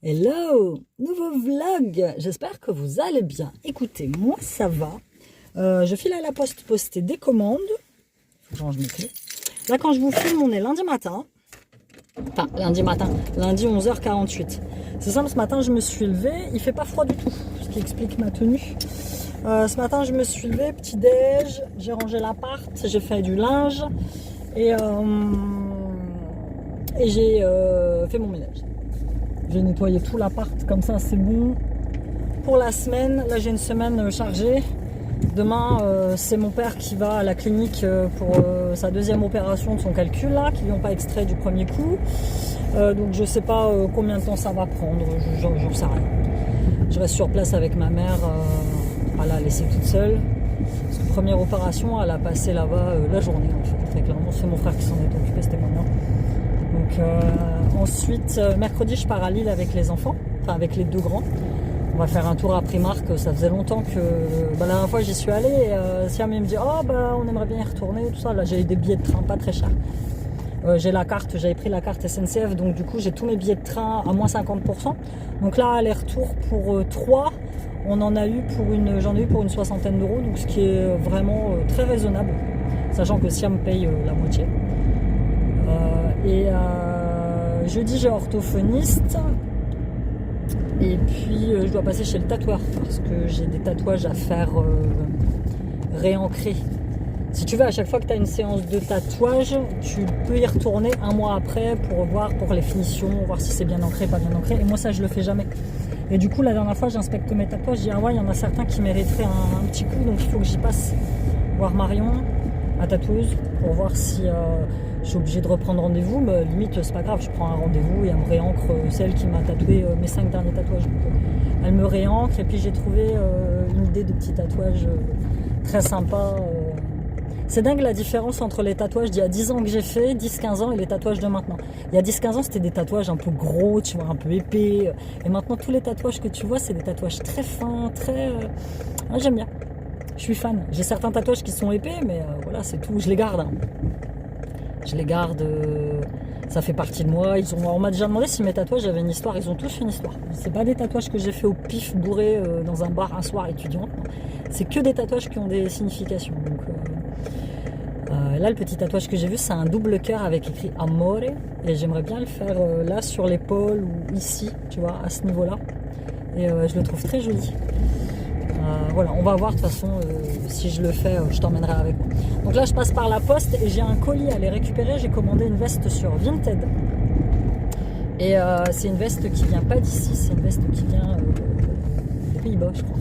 Hello, nouveau vlog, j'espère que vous allez bien. Écoutez, moi ça va, je file à la poste poster des commandes, faut que je range mes clés. Là quand je vous filme, on est lundi matin, lundi 11h48. C'est simple, ce matin je me suis levée, il fait pas froid du tout, ce qui explique ma tenue. Ce matin je me suis levée, petit déj, j'ai rangé l'appart, j'ai fait du linge et j'ai fait mon ménage. J'ai nettoyé tout l'appart, comme ça c'est bon. Pour la semaine, là j'ai une semaine chargée. Demain, c'est mon père qui va à la clinique pour sa deuxième opération de son calcul, là, qui lui ont pas extrait du premier coup. Donc je sais pas combien de temps ça va prendre, j'en sais rien. Je reste sur place avec ma mère, à la laisser toute seule. Parce que première opération, elle a passé là-bas la journée en fait, très clairement. C'est mon frère qui s'en est occupé, c'était maintenant. Donc ensuite, mercredi, je pars à Lille avec les enfants, enfin avec les deux grands. On va faire un tour à Primark, ça faisait longtemps que... la dernière fois j'y suis allée et Siam me dit « Oh on aimerait bien y retourner » tout ça. Là j'ai eu des billets de train pas très chers. J'ai la carte, j'avais pris la carte SNCF, donc du coup j'ai tous mes billets de train à moins 50%. Donc là, aller-retour pour 3, j'en ai eu pour une soixantaine d'euros, donc ce qui est vraiment très raisonnable, sachant que Siam paye la moitié. Jeudi j'ai orthophoniste et puis je dois passer chez le tatoueur parce que j'ai des tatouages à faire réancrer. Si tu veux, à chaque fois que tu as une séance de tatouage, tu peux y retourner un mois après pour voir pour les finitions, voir si c'est bien ancré, pas bien ancré. Et moi ça je le fais jamais. Et du coup la dernière fois j'inspecte mes tatouages, je dis ah ouais il y en a certains qui mériteraient un petit coup, donc il faut que j'y passe voir Marion, ma tatoueuse, pour voir si je suis obligée de reprendre rendez-vous, mais limite c'est pas grave, je prends un rendez-vous et elle me réancre, celle qui m'a tatoué mes 5 derniers tatouages. Donc, elle me réancre et puis j'ai trouvé une idée de petit tatouage très sympa. C'est dingue la différence entre les tatouages d'il y a 10 ans que j'ai fait, 10-15 ans et les tatouages de maintenant. Il y a 10-15 ans c'était des tatouages un peu gros, tu vois, un peu épais. Et maintenant tous les tatouages que tu vois c'est des tatouages très fins, très... Ouais, j'aime bien. Je suis fan. J'ai certains tatouages qui sont épais, mais voilà, c'est tout. Je les garde. Hein. Je les garde. Ça fait partie de moi. On m'a déjà demandé si mes tatouages avaient une histoire. Ils ont tous une histoire. C'est pas des tatouages que j'ai fait au pif bourré dans un bar un soir étudiant. C'est que des tatouages qui ont des significations. Donc, là, le petit tatouage que j'ai vu, c'est un double cœur avec écrit Amore. Et j'aimerais bien le faire là sur l'épaule ou ici, tu vois, à ce niveau-là. Et je le trouve très joli. Voilà, on va voir de toute façon si je le fais, je t'emmènerai avec moi. Donc là je passe par la poste et j'ai un colis à aller récupérer. J'ai commandé une veste sur Vinted et c'est une veste qui vient pas d'ici, c'est une veste qui vient des Pays-Bas je crois.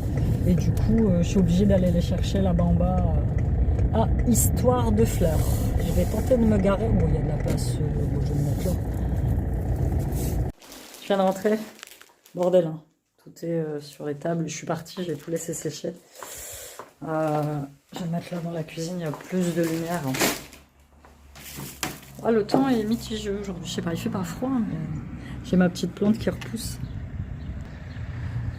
Et du coup je suis obligée d'aller les chercher là-bas en bas à Histoire de Fleurs. Je vais tenter de me garer, bon il y a de la place, je vais me mettre là. Je viens de rentrer, bordel hein. Tout est sur les tables. Je suis partie, j'ai tout laissé sécher. Je vais me mettre là dans la cuisine, il y a plus de lumière. Ah, le temps est mitigé aujourd'hui. Je sais pas, il fait pas froid, mais j'ai ma petite plante qui repousse.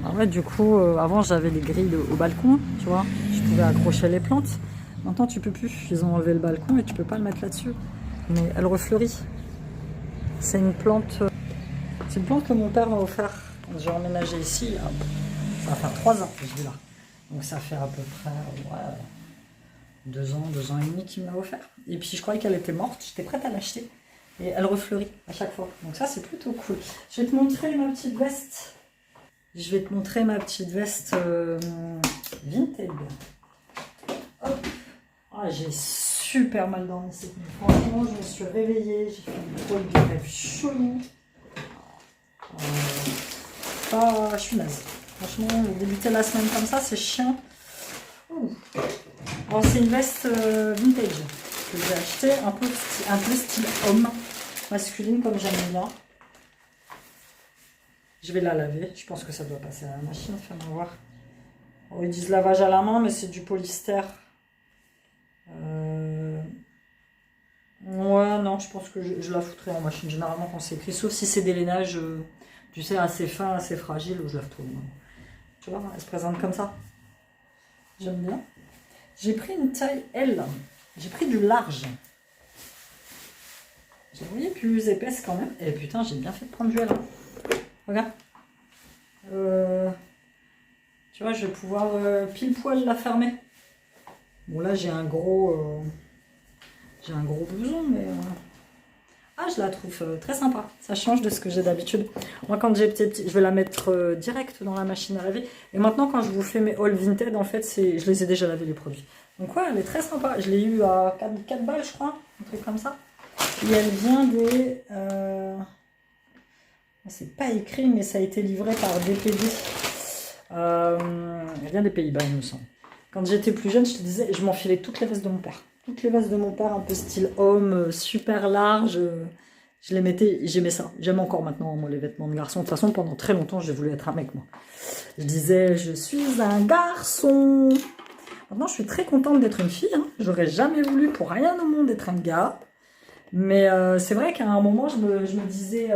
Ah ouais, du coup, avant j'avais des grilles au balcon, tu vois. Je pouvais accrocher les plantes. Maintenant, tu peux plus. Ils ont enlevé le balcon et tu peux pas le mettre là-dessus. Mais elle refleurit. C'est une plante que mon père m'a offert. J'ai emménagé ici, ça va faire 3 ans que je vis là. Donc ça fait à peu près 2 ans et demi qu'il me l'a offert. Et puis je croyais qu'elle était morte, j'étais prête à l'acheter. Et elle refleurit à chaque fois. Donc ça c'est plutôt cool. Je vais te montrer ma petite veste. Vinted. Hop. Ah, j'ai super mal dormi cette nuit. Franchement, je me suis réveillée, j'ai fait une drôle de rêve chelou. Je suis naze. Franchement, débuter la semaine comme ça, c'est chiant. Alors, c'est une veste vintage que j'ai achetée, un peu style homme, masculine comme j'aime bien. Je vais la laver. Je pense que ça doit passer à la machine. Fais-moi voir. Oh, ils disent lavage à la main, mais c'est du polyester. Ouais, non, je pense que je la foutrais en machine. Généralement, quand c'est écrit, sauf si c'est des lainages... tu sais, assez fin, assez fragile, je lave tout. Tu vois, elle se présente comme ça. J'aime bien. J'ai pris une taille L. J'ai pris du large. Je la voyais plus épaisse quand même. Et putain, j'ai bien fait de prendre du L. Regarde. Tu vois, je vais pouvoir pile poil la fermer. Bon, là, j'ai un gros blouson, mais... Ah, je la trouve très sympa. Ça change de ce que j'ai d'habitude. Moi, quand j'ai petit, je vais la mettre direct dans la machine à laver. Et maintenant, quand je vous fais mes haul Vinted, en fait, je les ai déjà lavés, les produits. Donc, ouais, elle est très sympa. Je l'ai eu à 4 balles, je crois. Un truc comme ça. Et elle vient des... C'est pas écrit, mais ça a été livré par DPD. Elle vient des Pays-Bas, il me semble. Quand j'étais plus jeune, je te disais, je m'enfilais toutes les vestes de mon père. Toutes les vestes de mon père, un peu style homme, super large. Je les mettais, j'aimais ça. J'aime encore maintenant, moi, les vêtements de garçon. De toute façon, pendant très longtemps, j'ai voulu être un mec, moi. Je disais, je suis un garçon. Maintenant, je suis très contente d'être une fille. Hein. J'aurais jamais voulu pour rien au monde être un gars. Mais c'est vrai qu'à un moment, je me disais,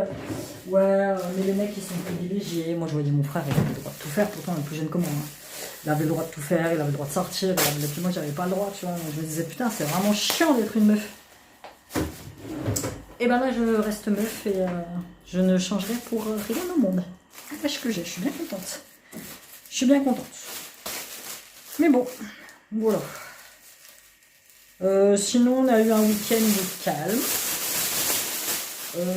ouais, mais les mecs, ils sont privilégiés. Moi, je voyais mon frère, il avait le droit de tout faire. Pourtant, il est plus jeune que moi. Hein. Il avait le droit de tout faire, il avait le droit de sortir. Et puis moi, j'avais pas le droit, tu vois. Donc, je me disais, putain, c'est vraiment chiant d'être une meuf. Et ben là, je reste meuf et je ne changerai pour rien au monde. C'est l'âge que j'ai, je suis bien contente. Je suis bien contente. Mais bon, voilà. Sinon, on a eu un week-end calme.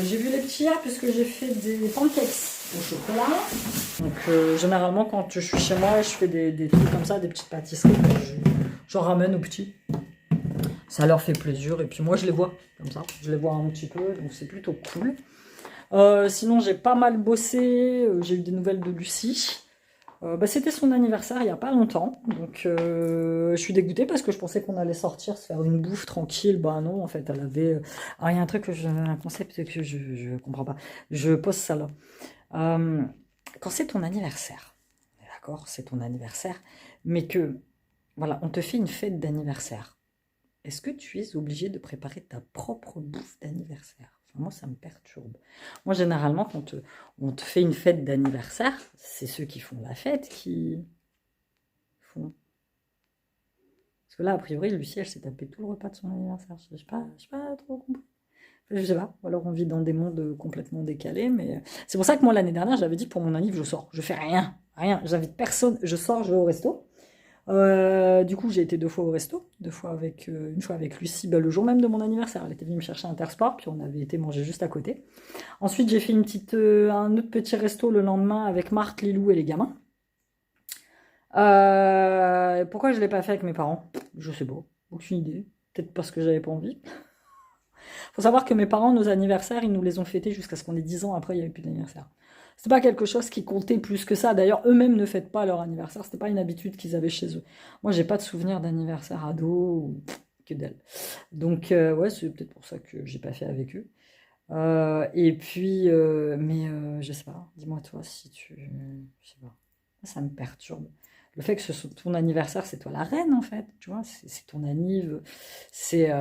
J'ai vu les petits hier puisque j'ai fait des pancakes au chocolat. Donc, généralement, quand je suis chez moi, je fais des trucs comme ça, des petites pâtisseries. J'en ramène aux petits. Ça leur fait plaisir. Et puis moi, je les vois comme ça. Je les vois un petit peu. Donc, c'est plutôt cool. Sinon, j'ai pas mal bossé. J'ai eu des nouvelles de Lucie. C'était son anniversaire il n'y a pas longtemps, donc je suis dégoûtée parce que je pensais qu'on allait sortir, se faire une bouffe tranquille. Bah non, en fait, elle avait... Ah, il y a un concept que je comprends pas. Je pose ça là. Quand c'est ton anniversaire, d'accord, c'est ton anniversaire, mais que, voilà, on te fait une fête d'anniversaire, est-ce que tu es obligé de préparer ta propre bouffe d'anniversaire? Moi, ça me perturbe. Moi, généralement, quand on te fait une fête d'anniversaire, c'est ceux qui font la fête qui font. Parce que là, a priori, Lucie, elle s'est tapé tout le repas de son anniversaire. Je sais pas trop compris. Je sais pas. Ou alors, on vit dans des mondes complètement décalés. Mais c'est pour ça que moi, l'année dernière, j'avais dit pour mon anniv, je sors. Je fais rien. Rien. J'invite personne. Je sors, je vais au resto. Du coup, j'ai été 2 fois au resto, une fois avec Lucie, le jour même de mon anniversaire. Elle était venue me chercher à Intersport, puis on avait été manger juste à côté. Ensuite, j'ai fait un autre petit resto le lendemain avec Marc, Lilou et les gamins. Pourquoi je ne l'ai pas fait avec mes parents? Je sais pas, aucune idée. Peut-être parce que j'avais pas envie. Faut savoir que mes parents, nos anniversaires, ils nous les ont fêtés jusqu'à ce qu'on ait 10 ans. Après, il n'y avait plus d'anniversaire. C'est pas quelque chose qui comptait plus que ça. D'ailleurs, eux-mêmes ne fêtent pas leur anniversaire. C'était pas une habitude qu'ils avaient chez eux. Moi, j'ai pas de souvenir d'anniversaire ado ou que dalle. Donc, ouais, c'est peut-être pour ça que j'ai pas fait avec eux. Et puis, je sais pas. Dis-moi toi si tu, je sais pas. Ça me perturbe. Le fait que ce soit ton anniversaire, c'est toi la reine en fait. Tu vois, c'est ton anniv. C'est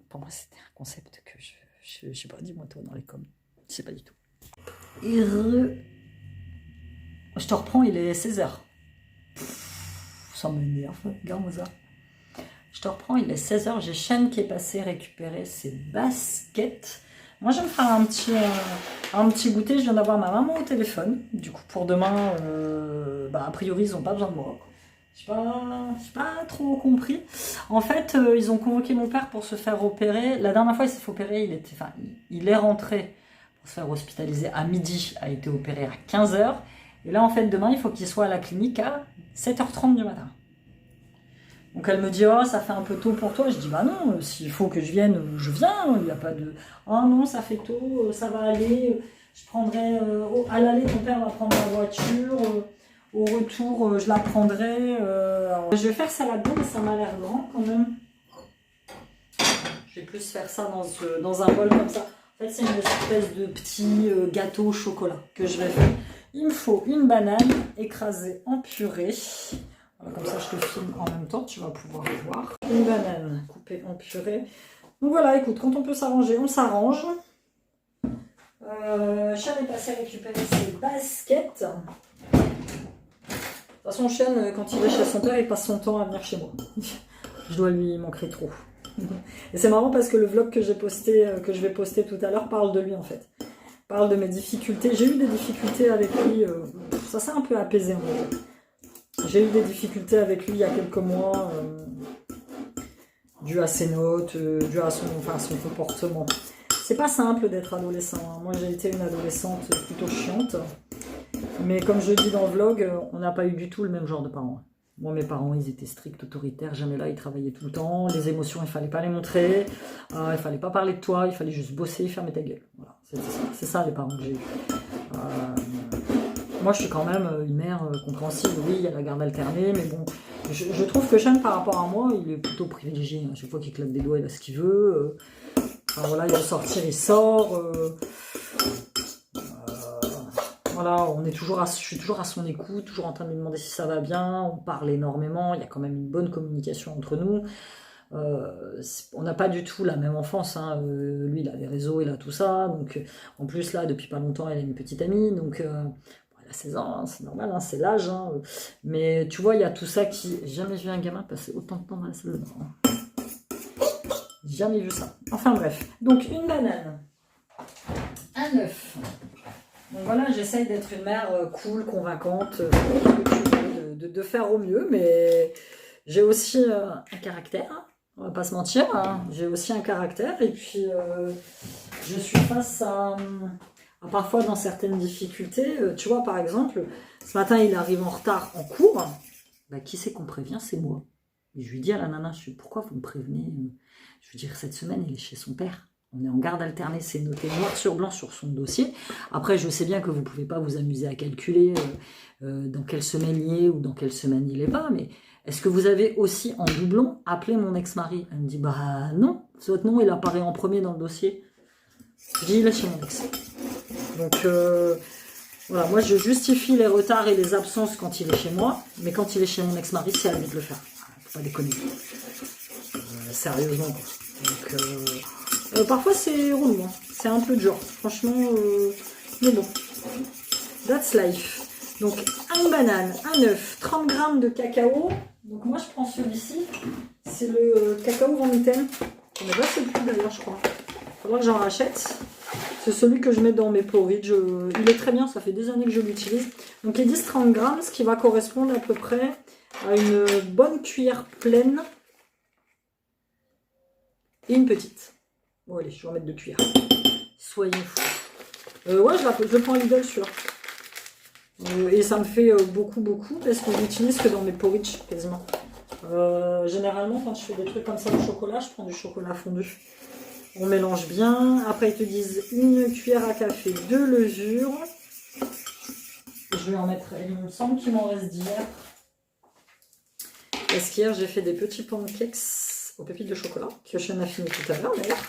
pour moi, c'était un concept que je sais pas, dis-moi toi dans les coms. Je sais pas du tout. Je te reprends, il est 16h. Ça m'énerve, regarde-moi ça. Je te reprends, il est 16h. J'ai Shane qui est passé récupérer ses baskets. Moi, je vais me faire un petit goûter. Je viens d'avoir ma maman au téléphone. Du coup, pour demain, a priori, ils n'ont pas besoin de moi. Je n'ai pas trop compris. En fait, ils ont convoqué mon père pour se faire opérer. La dernière fois, il s'est fait opérer. Il est rentré pour se faire hospitaliser à midi. A été opéré à 15h. Et là, en fait, demain, il faut qu'il soit à la clinique à 7h30 du matin. Donc elle me dit, oh, ça fait un peu tôt pour toi. Je dis, bah non, s'il faut que je vienne, je viens. Il n'y a pas de, oh non, ça fait tôt, ça va aller. Je prendrai, à l'aller, ton père va prendre ma voiture. Au retour, je la prendrai. Je vais faire ça là-dedans, mais ça m'a l'air grand quand même. Je vais plus faire ça dans un bol comme ça. En fait, c'est une espèce de petit gâteau au chocolat que je vais faire. Il me faut une banane écrasée en purée. Comme ça, je te filme en même temps, tu vas pouvoir voir. Une banane coupée en purée. Donc voilà, écoute, quand on peut s'arranger, on s'arrange. Chien est passé récupérer ses baskets. De toute façon, Chien, quand il est chez son père, il passe son temps à venir chez moi. Je dois lui manquer trop. Et c'est marrant parce que le vlog que j'ai posté, que je vais poster tout à l'heure, parle de lui en fait. parle de mes difficultés. J'ai eu des difficultés avec lui, ça s'est un peu apaisé en fait. J'ai eu des difficultés avec lui il y a quelques mois, dû à ses notes, dû à son comportement. C'est pas simple d'être adolescent, hein. Moi j'ai été une adolescente plutôt chiante. Mais comme je dis dans le vlog, on n'a pas eu du tout le même genre de parents. Moi, mes parents, ils étaient stricts, autoritaires, jamais là, ils travaillaient tout le temps. Les émotions, il fallait pas les montrer. Il fallait pas parler de toi, il fallait juste bosser, fermer ta gueule. Voilà, c'est ça les parents que j'ai eu. Moi, je suis quand même une mère compréhensive. Oui, il y a la garde alternée, mais bon, je trouve que Sean, par rapport à moi, il est plutôt privilégié. À chaque fois qu'il claque des doigts, il a ce qu'il veut. Enfin, voilà, il veut sortir, il sort. Voilà, je suis toujours à son écoute, toujours en train de lui demander si ça va bien, on parle énormément, il y a quand même une bonne communication entre nous. On n'a pas du tout la même enfance, hein. Lui il a les réseaux, il a tout ça, donc en plus là depuis pas longtemps elle a une petite amie, donc elle a 16 ans, hein, c'est normal, hein, c'est l'âge, hein. Mais tu vois il y a tout ça qui... J'ai jamais vu un gamin passer autant de temps dans la salle de bain, hein. Jamais vu ça. Enfin bref, donc une banane, un œuf. Donc voilà, j'essaye d'être une mère cool, convaincante, de faire au mieux, mais j'ai aussi un caractère, hein, on va pas se mentir, hein, j'ai aussi un caractère, et puis je suis face à parfois dans certaines difficultés, tu vois par exemple, ce matin il arrive en retard en cours, bah, qui c'est qu'on prévient, c'est moi. Et je lui dis à la nana, pourquoi vous me prévenez? Je veux dire, cette semaine il est chez son père. On est en garde alternée, c'est noté noir sur blanc sur son dossier. Après, je sais bien que vous ne pouvez pas vous amuser à calculer dans quelle semaine il est ou dans quelle semaine il n'est pas, mais est-ce que vous avez aussi en doublon appelé mon ex-mari? Elle me dit, bah non, votre nom il apparaît en premier dans le dossier. Je dis, il est chez mon ex. Donc voilà, moi je justifie les retards et les absences quand il est chez moi, mais quand il est chez mon ex-mari, c'est à lui de le faire. Faut pas déconner. Sérieusement, quoi. Donc, parfois c'est relou, hein. C'est un peu dur, franchement, mais bon, that's life. Donc une banane, un œuf, 30 g de cacao. Donc moi je prends celui-ci, c'est le cacao Van Mitten. On n'a pas celui d'ailleurs je crois. Il faudra que j'en rachète. C'est celui que je mets dans mes porridge. Il est très bien, ça fait des années que je l'utilise. Donc ils disent 30 g, ce qui va correspondre à peu près à une bonne cuillère pleine et une petite. Bon allez, je vais en mettre 2 cuillères. Soyez fous. Ouais, je le prends à Lidl celui-là. Et ça me fait beaucoup parce que je l'utilise que dans mes porridge quasiment. Généralement quand je fais des trucs comme ça au chocolat, je prends du chocolat fondu. On mélange bien. Après ils te disent une cuillère à café de levure. Je vais en mettre, il me semble qu'il m'en reste d'hier. Parce qu'hier j'ai fait des petits pancakes aux pépites de chocolat que je viens d'affinir tout à l'heure d'ailleurs.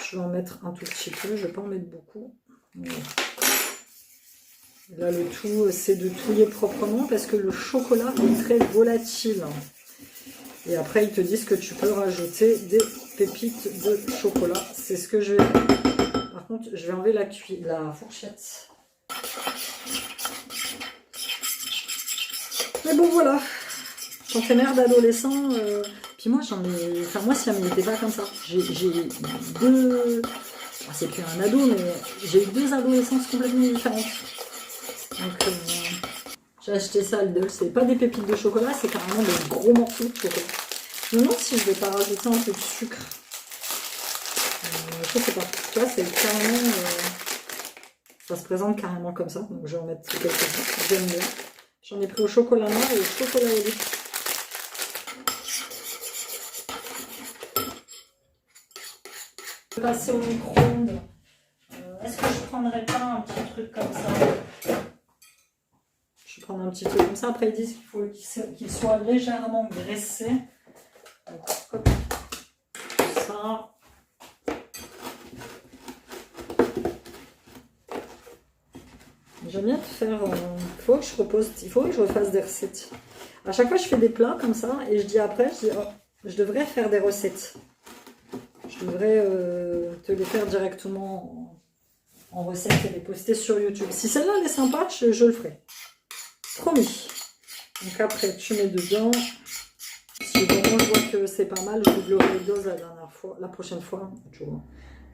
Je vais en mettre un tout petit peu, je ne vais pas en mettre beaucoup. Voilà. Là le tout c'est de touiller proprement parce que le chocolat est très volatile. Et après ils te disent que tu peux rajouter des pépites de chocolat. C'est ce que je vais faire. Par contre je vais enlever la fourchette. Mais bon voilà. Quand t'es mère d'adolescent, puis moi j'en ai... Enfin moi ça n'était pas comme ça. J'ai 2... Ah, c'est plus un ado, mais j'ai eu 2 adolescences complètement différentes. Donc j'ai acheté ça à Lidl. C'est pas des pépites de chocolat, c'est carrément des gros morceaux de chocolat. Je me demande si je vais pas rajouter un peu de sucre. Je sais pas. Tu vois, c'est carrément... ça se présente carrément comme ça. Donc je vais en mettre quelques-uns. J'aime bien. J'en ai pris au chocolat noir et au chocolat au lait. Passer au micro-ondes. Est-ce que je prendrais pas un petit truc comme ça? Je vais prendre un petit truc comme ça. Après ils disent qu'il faut qu'il soit légèrement graissé. Donc, hop, ça. J'aime bien faire. Il faut que je refasse des recettes. À chaque fois je fais des plats comme ça et je dis après, oh, je devrais faire des recettes. Je devrais te les faire directement en recette et les poster sur YouTube. Si celle-là elle est sympa, je le ferai. Promis. Donc après, tu mets dedans. Si vraiment je vois que c'est pas mal, je doublerai les doses la prochaine fois. Tu vois.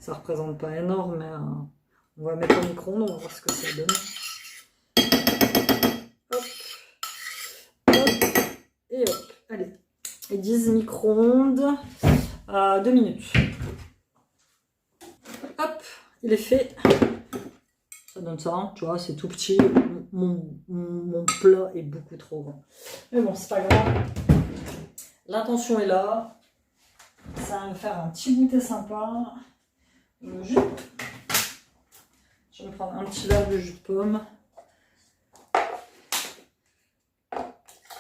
Ça représente pas énorme, mais On va mettre au micro-ondes, on va voir ce que ça donne. Hop, hop, et hop. Allez, et 10 micro-ondes à 2 minutes. Hop, il est fait. Ça donne ça, hein, tu vois, c'est tout petit. Mon plat est beaucoup trop grand. Mais bon, c'est pas grave. L'intention est là. Ça va me faire un petit goûter sympa. Le jus. Je vais me prendre un petit verre de jus de pomme.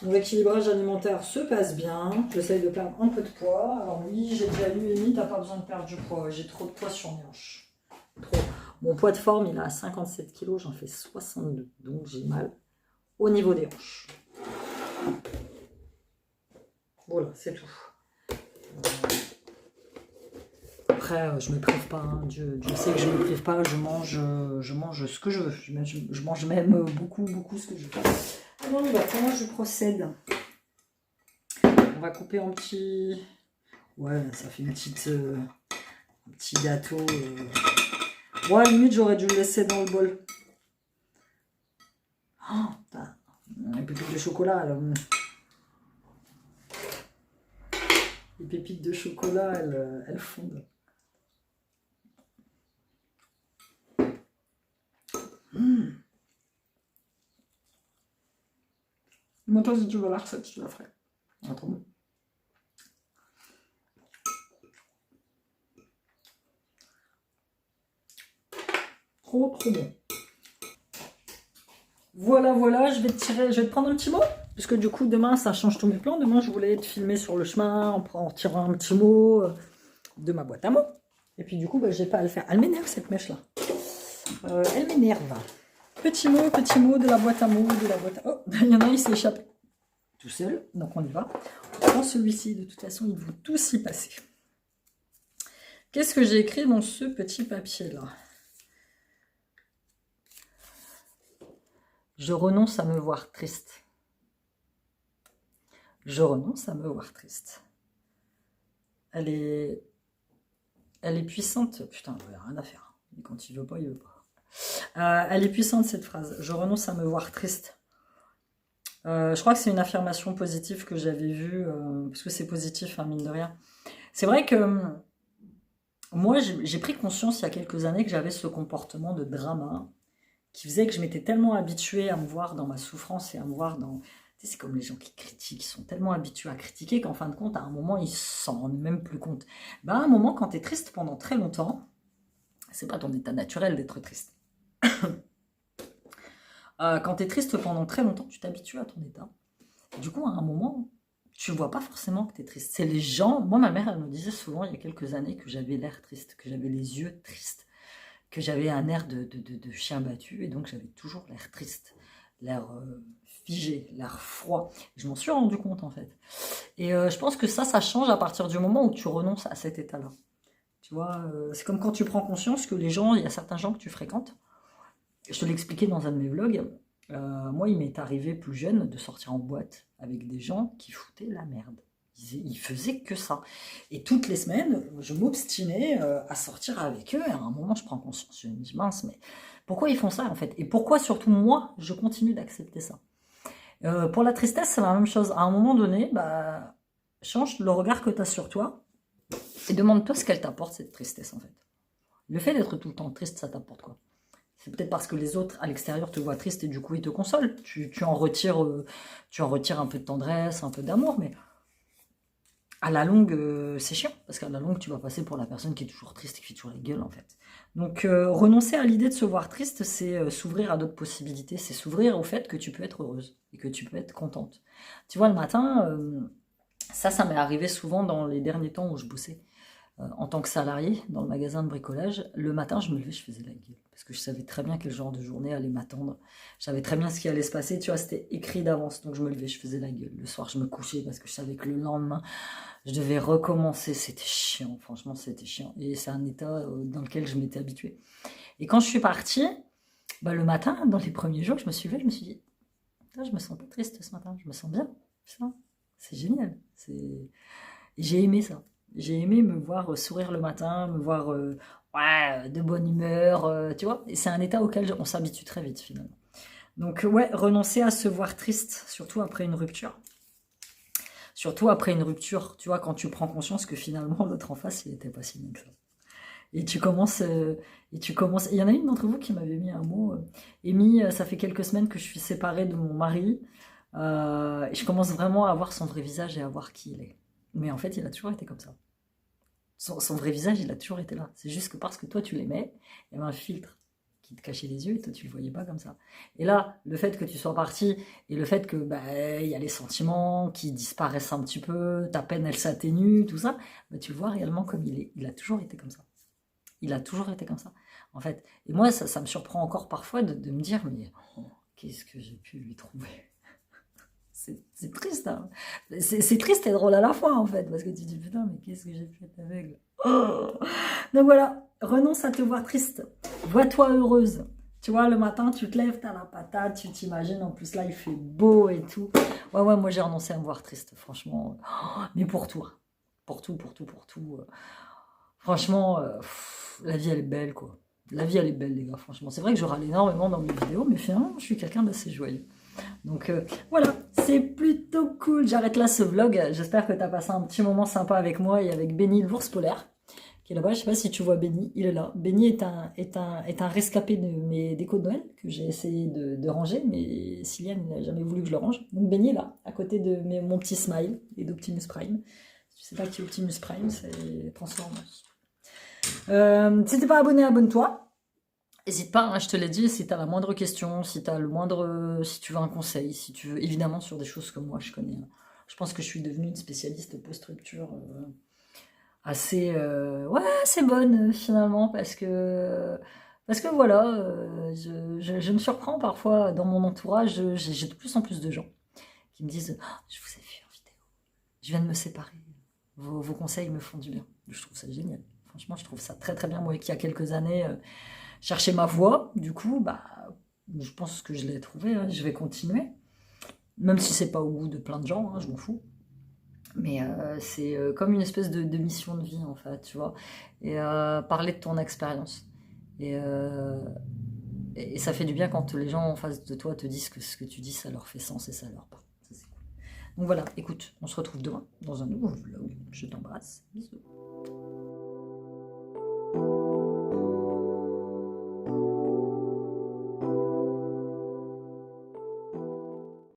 Mon équilibrage alimentaire se passe bien. J'essaye de perdre un peu de poids. Alors oui, j'ai déjà lu, Amy, t'as pas besoin de perdre du poids. J'ai trop de poids sur mes hanches. Trop. Mon poids de forme, il est à 57 kg. J'en fais 62. Donc j'ai mal au niveau des hanches. Voilà, c'est tout. Après, je ne me prive pas. Hein. Dieu sait que je ne me prive pas. Je mange ce que je veux. Je mange même beaucoup ce que je veux. Alors, comment je procède? On va couper en petits... Ouais, ça fait une petite... un petit gâteau. Ouais, limite, j'aurais dû le laisser dans le bol. Oh, putain. Les pépites de chocolat, là. Les pépites de chocolat, elles fondent. Moi, toi, si tu veux la recette, je te la ferai. Ah, trop bon. Trop bon. Voilà, je vais te prendre un petit mot. Parce que du coup, demain, ça change tous mes plans. Demain, je voulais te filmer sur le chemin en tirant un petit mot de ma boîte à mots. Et puis du coup, j'ai pas à le faire. Elle m'énerve cette mèche-là. Elle m'énerve. Petit mot de la boîte à mots, Oh, il y en a un, il s'est échappé. Tout seul, donc on y va. On prend celui-ci, de toute façon, ils vont tous y passer. Qu'est-ce que j'ai écrit dans ce petit papier-là? Je renonce à me voir triste. Je renonce à me voir triste. Elle est puissante. Putain, il n'y a rien à faire. Et quand il veut pas, il veut pas. Elle est puissante, cette phrase. Je renonce à me voir triste. Je crois que c'est une affirmation positive que j'avais vue, parce que c'est positif, hein, mine de rien. C'est vrai que moi, j'ai pris conscience il y a quelques années que j'avais ce comportement de drama qui faisait que je m'étais tellement habituée à me voir dans ma souffrance et à me voir dans... Tu sais, c'est comme les gens qui critiquent, ils sont tellement habitués à critiquer qu'en fin de compte, à un moment, ils s'en rendent même plus compte. À un moment, quand tu es triste pendant très longtemps, c'est pas ton état naturel d'être triste. Quand tu es triste pendant très longtemps, tu t'habitues à ton état. Et du coup, à un moment, tu vois pas forcément que tu es triste. C'est les gens... Moi, ma mère, elle me disait souvent, il y a quelques années, que j'avais l'air triste, que j'avais les yeux tristes, que j'avais un air de chien battu, et donc j'avais toujours l'air triste, l'air figé, l'air froid. Je m'en suis rendu compte, en fait. Et je pense que ça change à partir du moment où tu renonces à cet état-là. Tu vois, c'est comme quand tu prends conscience que les gens, il y a certains gens que tu fréquentes. Je te l'expliquais dans un de mes vlogs. Moi, il m'est arrivé plus jeune de sortir en boîte avec des gens qui foutaient la merde. Ils faisaient que ça. Et toutes les semaines, je m'obstinais à sortir avec eux. Et à un moment, je prends conscience. Je me dis, mince, mais pourquoi ils font ça, en fait? Et pourquoi, surtout, moi, je continue d'accepter ça? Pour la tristesse, c'est la même chose. À un moment donné, change le regard que tu as sur toi et demande-toi ce qu'elle t'apporte, cette tristesse, en fait. Le fait d'être tout le temps triste, ça t'apporte quoi? C'est peut-être parce que les autres, à l'extérieur, te voient triste et du coup, ils te consolent. Tu en retires un peu de tendresse, un peu d'amour, mais à la longue, c'est chiant. Parce qu'à la longue, tu vas passer pour la personne qui est toujours triste et qui fait toujours la gueule, en fait. Donc, renoncer à l'idée de se voir triste, c'est s'ouvrir à d'autres possibilités. C'est s'ouvrir au fait que tu peux être heureuse et que tu peux être contente. Tu vois, le matin, ça m'est arrivé souvent dans les derniers temps où je bossais. En tant que salarié dans le magasin de bricolage, le matin, je me levais, je faisais la gueule. Parce que je savais très bien quel genre de journée allait m'attendre. Je savais très bien ce qui allait se passer. Tu vois, c'était écrit d'avance. Donc je me levais, je faisais la gueule. Le soir, je me couchais parce que je savais que le lendemain, je devais recommencer. C'était chiant, franchement, c'était chiant. Et c'est un état dans lequel je m'étais habituée. Et quand je suis partie, le matin, dans les premiers jours, je me suis levée, je me suis dit, je me sens pas triste ce matin, je me sens bien. C'est génial. J'ai aimé ça. J'ai aimé me voir sourire le matin, me voir ouais, de bonne humeur, tu vois. Et c'est un état auquel on s'habitue très vite finalement. Donc ouais, renoncer à se voir triste, surtout après une rupture. Surtout après une rupture, tu vois, quand tu prends conscience que finalement l'autre en face, il n'était pas si bien que ça. Et tu commences, il y en a une d'entre vous qui m'avait mis un mot, Amy, ça fait quelques semaines que je suis séparée de mon mari, et je commence vraiment à voir son vrai visage et à voir qui il est. Mais en fait, il a toujours été comme ça. Son vrai visage, il a toujours été là. C'est juste que parce que toi, tu l'aimais, il y avait un filtre qui te cachait les yeux et toi, tu le voyais pas comme ça. Et là, le fait que tu sois parti et le fait que bah, il y a les sentiments qui disparaissent un petit peu, ta peine, elle s'atténue, tout ça, bah, tu le vois réellement comme il est. Il a toujours été comme ça. Il a toujours été comme ça, en fait. Et moi, ça me surprend encore parfois de me dire, mais oh, qu'est-ce que j'ai pu lui trouver? C'est triste, hein. C'est triste et drôle à la fois, en fait, parce que tu te dis, putain, mais qu'est-ce que j'ai pu être aveugle? Oh. Donc voilà, renonce à te voir triste. Vois-toi heureuse. Tu vois, le matin, tu te lèves, t'as la patate, tu t'imagines, en plus là, il fait beau et tout. Ouais, ouais, moi, j'ai renoncé à me voir triste, franchement. Oh, mais pour toi. Pour tout, pour tout, pour tout. Franchement, la vie, elle est belle, quoi. La vie, elle est belle, les gars, franchement. C'est vrai que je râle énormément dans mes vidéos, mais finalement, je suis quelqu'un d'assez joyeux. Donc voilà, c'est plutôt cool. J'arrête là ce vlog. J'espère que tu as passé un petit moment sympa avec moi et avec Benny, l'ours polaire, qui est là-bas. Je sais pas si tu vois Benny, il est là. Benny est un rescapé de mes décos de Noël que j'ai essayé de ranger, mais Cyliane n'a jamais voulu que je le range. Donc Benny est là, à côté de mon petit Smile et d'Optimus Prime. Si tu sais pas qui est Optimus Prime, c'est Transformers. Si t'es pas abonné, abonne-toi. N'hésite pas, hein, je te l'ai dit, si tu as la moindre question, si tu as le moindre, si tu veux un conseil, si tu veux, évidemment sur des choses que moi je connais. Hein. Je pense que je suis devenue une spécialiste post-rupture assez, ouais, assez bonne finalement parce que voilà, je me surprends parfois dans mon entourage, j'ai de plus en plus de gens qui me disent, oh, je vous ai vu en vidéo, je viens de me séparer, vos conseils me font du bien. Je trouve ça génial. Franchement, je trouve ça très très bien. Moi, qui il y a quelques années chercher ma voie, du coup, bah, je pense que je l'ai trouvé, hein, je vais continuer. Même si c'est pas au goût de plein de gens, hein, je m'en fous. Mais c'est comme une espèce de mission de vie, en fait, tu vois. Et parler de ton expérience. Et ça fait du bien quand les gens en face de toi te disent que ce que tu dis, ça leur fait sens et ça leur parle. Ça, c'est cool. Donc voilà, écoute, on se retrouve demain dans un nouveau vlog. Je t'embrasse. Bisous.